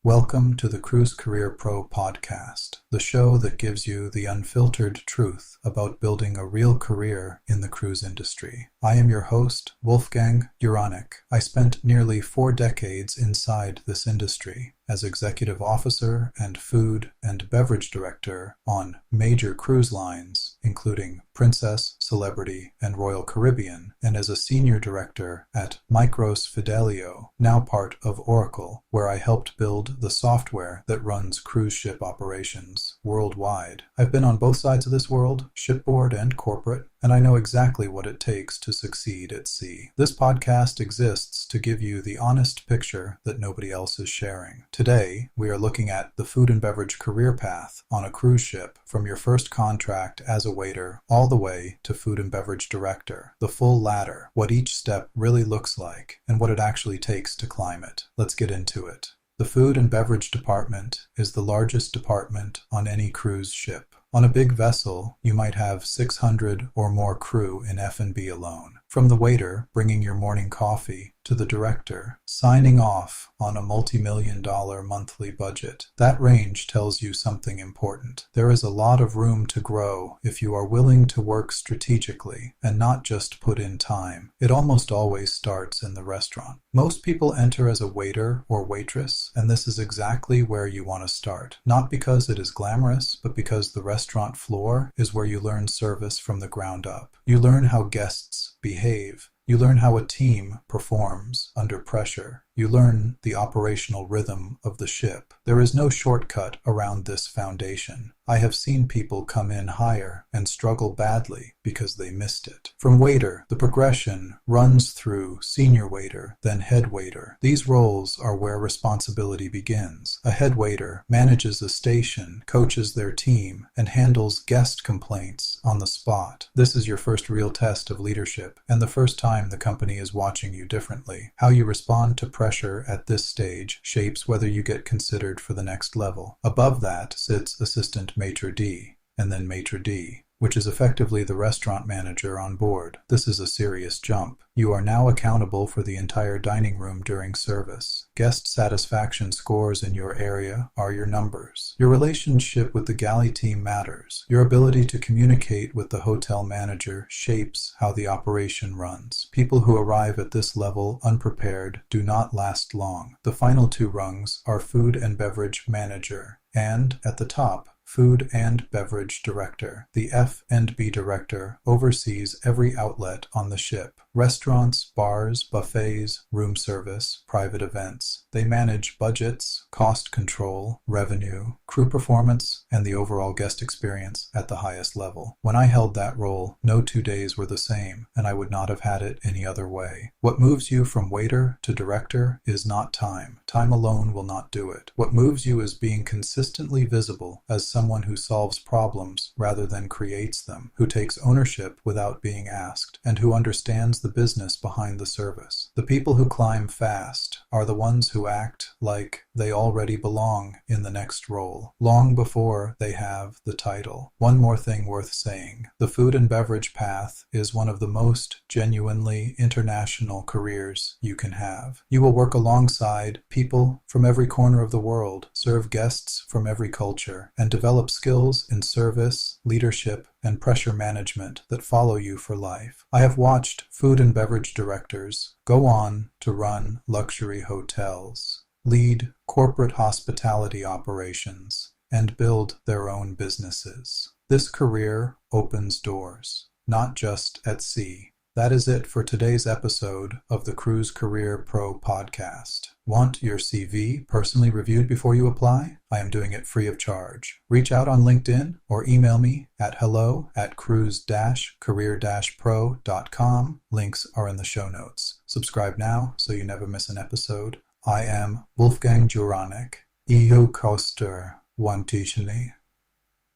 Welcome to the Cruise Career Pro podcast, the show that gives you the unfiltered truth about building a real career in the cruise industry. I am your host, Wolfgang Juranek. I spent nearly 4 decades inside this industry as executive officer and food and beverage director on major cruise lines, including Princess, Celebrity, and Royal Caribbean, and as a senior director at Micros Fidelio, now part of Oracle, where I helped build the software that runs cruise ship operations worldwide. I've been on both sides of this world, shipboard and corporate, and I know exactly what it takes to succeed at sea. This podcast exists to give you the honest picture that nobody else is sharing. Today, we are looking at the food and beverage career path on a cruise ship from your first contract as a waiter all the way to food and beverage director, the full ladder, what each step really looks like, and what it actually takes to climb it. Let's get into it. The food and beverage department is the largest department on any cruise ship. On a big vessel, you might have 600 or more crew in F&B alone. From the waiter bringing your morning coffee to the director signing off on a multi-million-dollar monthly budget. That range tells you something important. There is a lot of room to grow if you are willing to work strategically and not just put in time. It almost always starts in the restaurant. Most people enter as a waiter or waitress, and this is exactly where you want to start. Not because it is glamorous, but because the restaurant floor is where you learn service from the ground up. You learn how guests behave. You learn how a team performs under pressure. You learn the operational rhythm of the ship. There is no shortcut around this foundation. I have seen people come in higher and struggle badly because they missed it. From waiter, the progression runs through senior waiter, then head waiter. These roles are where responsibility begins. A head waiter manages a station, coaches their team, and handles guest complaints on the spot. This is your first real test of leadership, and the first time the company is watching you differently. How you respond to pressure at this stage shapes whether you get considered for the next level. Above that sits assistant maitre d', and then maitre d', which is effectively the restaurant manager on board. This is a serious jump. You are now accountable for the entire dining room during service. Guest satisfaction scores in your area are your numbers. Your relationship with the galley team matters. Your ability to communicate with the hotel manager shapes how the operation runs. People who arrive at this level unprepared do not last long. The final 2 rungs are food and beverage manager, and at the top, Food and Beverage Director. The F&B Director oversees every outlet on the ship. Restaurants, bars, buffets, room service, private events. They manage budgets, cost control, revenue, crew performance, and the overall guest experience at the highest level. When I held that role, no 2 days were the same, and I would not have had it any other way. What moves you from waiter to director is not time. Time alone will not do it. What moves you is being consistently visible as someone who solves problems rather than creates them, who takes ownership without being asked, and who understands the business behind the service. The people who climb fast are the ones who act like they already belong in the next role, long before they have the title. One more thing worth saying. The food and beverage path is one of the most genuinely international careers you can have. You will work alongside people from every corner of the world, serve guests from every culture, and develop skills in service, leadership, and pressure management that follow you for life. I have watched food and beverage directors go on to run luxury hotels, lead corporate hospitality operations, and build their own businesses. This career opens doors, not just at sea. That is it for today's episode of the Cruise Career Pro podcast. Want your CV personally reviewed before you apply? I am doing it free of charge. Reach out on LinkedIn or email me at hello@cruise-career-pro.com. Links are in the show notes. Subscribe now so you never miss an episode. I am Wolfgang Juranek. EU Coaster One.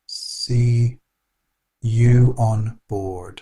See you on board.